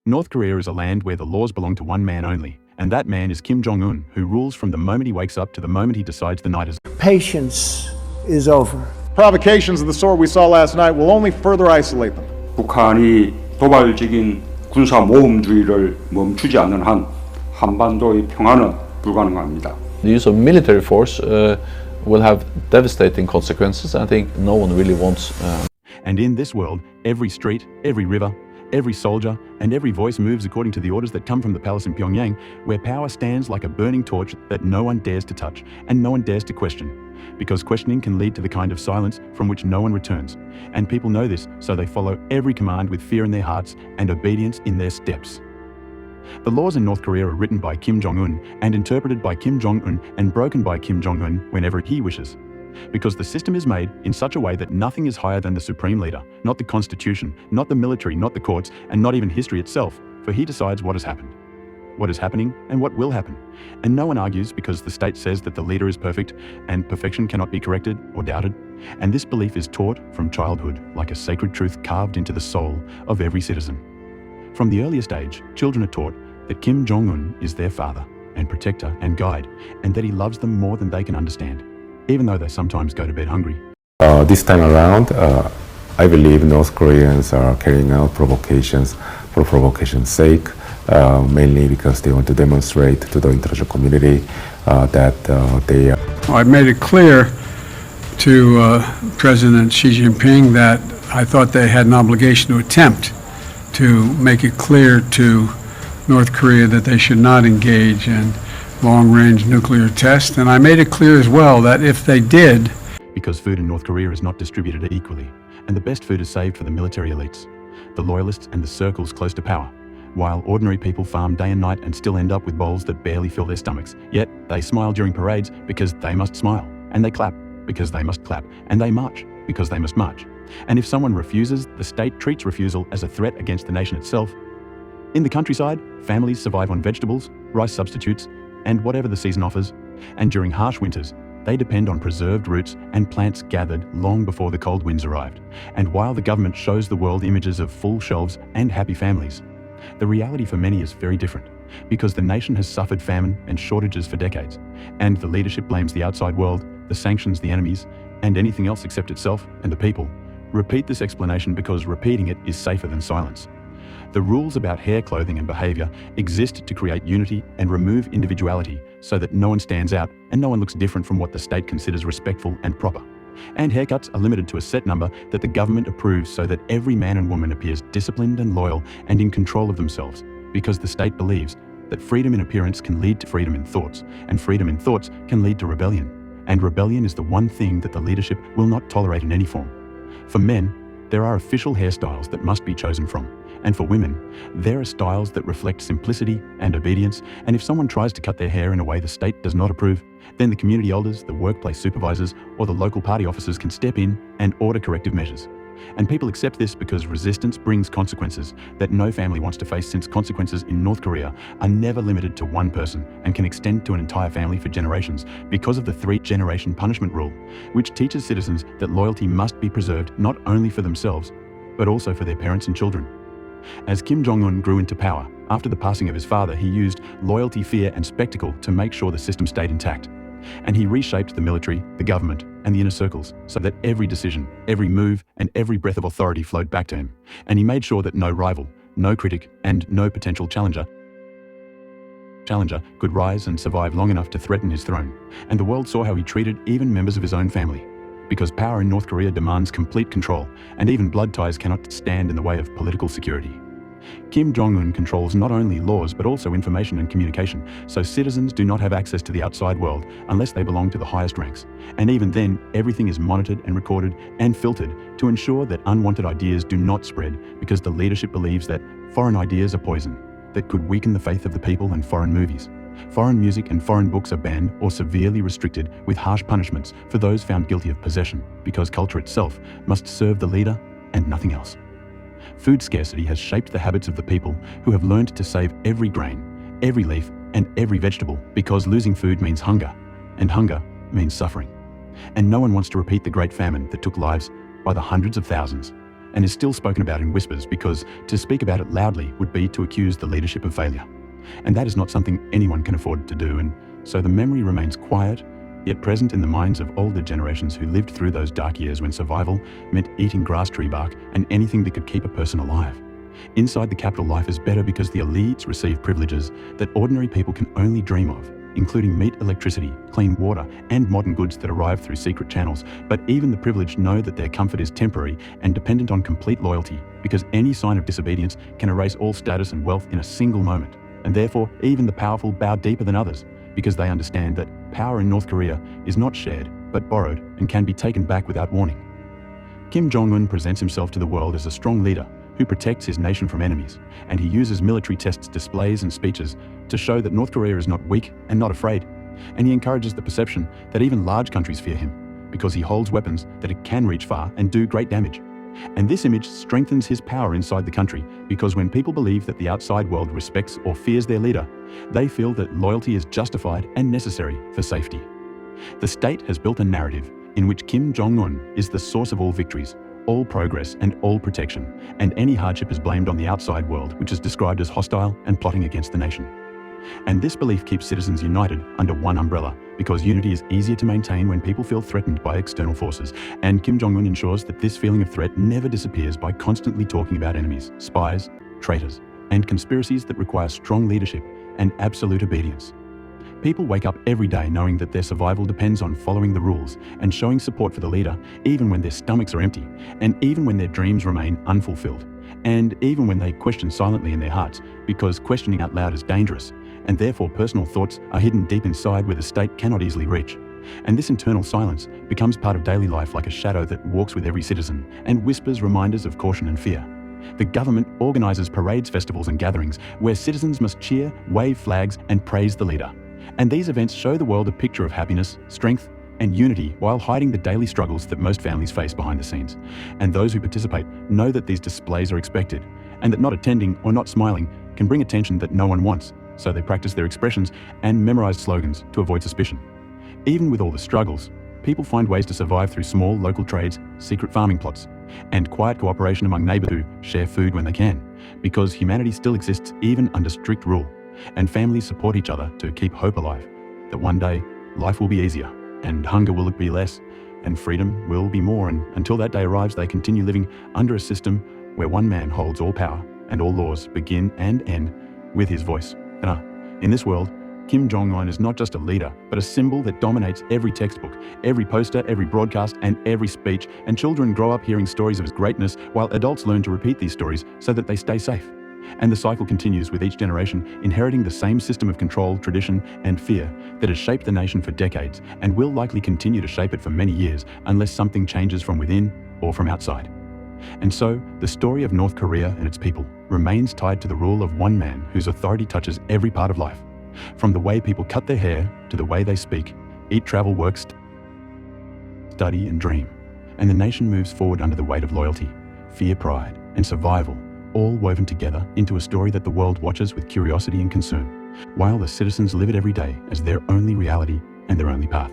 North Korea is a land where the laws belong to one man only, and that man is Kim Jong Un, who rules from the moment he wakes up to the moment he decides the night is. Patience is over. Provocations of the sort we saw last night will only further isolate them. 북한이 도발적인 군사 모험주의를 멈추지 않는 한 한반도의 평화는 불가능합니다. The use of military force will have devastating consequences. I think no one really wants. And in this world, every street, every river, every soldier, and every voice moves according to the orders that come from the palace in Pyongyang, where power stands like a burning torch that no one dares to touch and no one dares to question. Because questioning can lead to the kind of silence from which no one returns. And people know this, so they follow every command with fear in their hearts and obedience in their steps. The laws in North Korea are written by Kim Jong Un and interpreted by Kim Jong Un and broken by Kim Jong Un whenever he wishes. Because the system is made in such a way that nothing is higher than the supreme leader, not the constitution, not the military, not the courts, and not even history itself, for he decides what has happened, what is happening, and what will happen. And no one argues because the state says that the leader is perfect and perfection cannot be corrected or doubted. And this belief is taught from childhood like a sacred truth carved into the soul of every citizen. From the earliest age, children are taught that Kim Jong Un is their father and protector and guide, and that he loves them more than they can understand, even though they sometimes go to bed hungry. This time around, I believe North Koreans are carrying out provocations for provocation's sake, mainly because they want to demonstrate to the international community that they are. I made it clear to President Xi Jinping that I thought they had an obligation to attempt to make it clear to North Korea that they should not engage in long-range nuclear tests. And I made it clear as well that if they did... Because food in North Korea is not distributed equally, and the best food is saved for the military elites, the loyalists and the circles close to power, while ordinary people farm day and night and still end up with bowls that barely fill their stomachs. Yet they smile during parades because they must smile, and they clap because they must clap, and they march because they must march. And if someone refuses, the state treats refusal as a threat against the nation itself. In the countryside, families survive on vegetables, rice substitutes, and whatever the season offers, and during harsh winters, they depend on preserved roots and plants gathered long before the cold winds arrived. And while the government shows the world images of full shelves and happy families, the reality for many is very different, because the nation has suffered famine and shortages for decades, and the leadership blames the outside world, the sanctions, the enemies, and anything else except itself and the people. Repeat this explanation because repeating it is safer than silence. The rules about hair, clothing, and behavior exist to create unity and remove individuality so that no one stands out and no one looks different from what the state considers respectful and proper. And haircuts are limited to a set number that the government approves so that every man and woman appears disciplined and loyal and in control of themselves, because the state believes that freedom in appearance can lead to freedom in thoughts, and freedom in thoughts can lead to rebellion. And rebellion is the one thing that the leadership will not tolerate in any form. For men, there are official hairstyles that must be chosen from. And for women, there are styles that reflect simplicity and obedience, and if someone tries to cut their hair in a way the state does not approve, then the community elders, the workplace supervisors, or the local party officers can step in and order corrective measures. And people accept this because resistance brings consequences that no family wants to face, since consequences in North Korea are never limited to one person and can extend to an entire family for generations because of the 3-generation punishment rule, which teaches citizens that loyalty must be preserved not only for themselves, but also for their parents and children. As Kim Jong Un grew into power, after the passing of his father, he used loyalty, fear, and spectacle to make sure the system stayed intact. And he reshaped the military, the government, and the inner circles so that every decision, every move, and every breath of authority flowed back to him. And he made sure that no rival, no critic, and no potential challenger could rise and survive long enough to threaten his throne. And the world saw how he treated even members of his own family. Because power in North Korea demands complete control, and even blood ties cannot stand in the way of political security. Kim Jong Un controls not only laws but also information and communication, so citizens do not have access to the outside world unless they belong to the highest ranks. And even then, everything is monitored and recorded and filtered to ensure that unwanted ideas do not spread, because the leadership believes that foreign ideas are poison that could weaken the faith of the people, and foreign movies. Foreign music and foreign books are banned or severely restricted with harsh punishments for those found guilty of possession, because culture itself must serve the leader and nothing else. Food scarcity has shaped the habits of the people who have learned to save every grain, every leaf, and every vegetable, because losing food means hunger, and hunger means suffering. And no one wants to repeat the great famine that took lives by the hundreds of thousands. and is still spoken about in whispers because to speak about it loudly would be to accuse the leadership of failure. And that is not something anyone can afford to do, and so the memory remains quiet, yet present in the minds of older generations who lived through those dark years when survival meant eating grass tree bark and anything that could keep a person alive. Inside the capital, life is better because the elites receive privileges that ordinary people can only dream of, including meat, electricity, clean water, and modern goods that arrive through secret channels. But even the privileged know that their comfort is temporary and dependent on complete loyalty, because any sign of disobedience can erase all status and wealth in a single moment. And therefore, even the powerful bow deeper than others, because they understand that power in North Korea is not shared, but borrowed and can be taken back without warning. Kim Jong Un presents himself to the world as a strong leader who protects his nation from enemies, and he uses military tests, displays, and speeches to show that North Korea is not weak and not afraid. And he encourages the perception that even large countries fear him, because he holds weapons that it can reach far and do great damage. And this image strengthens his power inside the country, because when people believe that the outside world respects or fears their leader, they feel that loyalty is justified and necessary for safety. The state has built a narrative in which Kim Jong Un is the source of all victories, all progress, and all protection, and any hardship is blamed on the outside world, which is described as hostile and plotting against the nation. And this belief keeps citizens united under one umbrella, because unity is easier to maintain when people feel threatened by external forces, and Kim Jong Un ensures that this feeling of threat never disappears by constantly talking about enemies, spies, traitors, and conspiracies that require strong leadership and absolute obedience. People wake up every day knowing that their survival depends on following the rules and showing support for the leader, even when their stomachs are empty, and even when their dreams remain unfulfilled, and even when they question silently in their hearts, because questioning out loud is dangerous, and therefore personal thoughts are hidden deep inside where the state cannot easily reach. And this internal silence becomes part of daily life, like a shadow that walks with every citizen and whispers reminders of caution and fear. The government organizes parades, festivals, and gatherings where citizens must cheer, wave flags, and praise the leader. And these events show the world a picture of happiness, strength, and unity while hiding the daily struggles that most families face behind the scenes. And those who participate know that these displays are expected, and that not attending or not smiling can bring attention that no one wants, so they practice their expressions and memorize slogans to avoid suspicion. Even with all the struggles, people find ways to survive through small local trades, secret farming plots, and quiet cooperation among neighbors who share food when they can, because humanity still exists even under strict rule, and families support each other to keep hope alive, that one day life will be easier, and hunger will be less, and freedom will be more, and until that day arrives, they continue living under a system where one man holds all power, and all laws begin and end with his voice. In this world, Kim Jong Un is not just a leader, but a symbol that dominates every textbook, every poster, every broadcast, and every speech, and children grow up hearing stories of his greatness, while adults learn to repeat these stories so that they stay safe. And the cycle continues with each generation inheriting the same system of control, tradition, and fear that has shaped the nation for decades, and will likely continue to shape it for many years unless something changes from within or from outside. And so, the story of North Korea and its people remains tied to the rule of one man whose authority touches every part of life. From the way people cut their hair to the way they speak, eat, travel, work, study, and dream. And the nation moves forward under the weight of loyalty, fear, pride, and survival, all woven together into a story that the world watches with curiosity and concern, while the citizens live it every day as their only reality and their only path.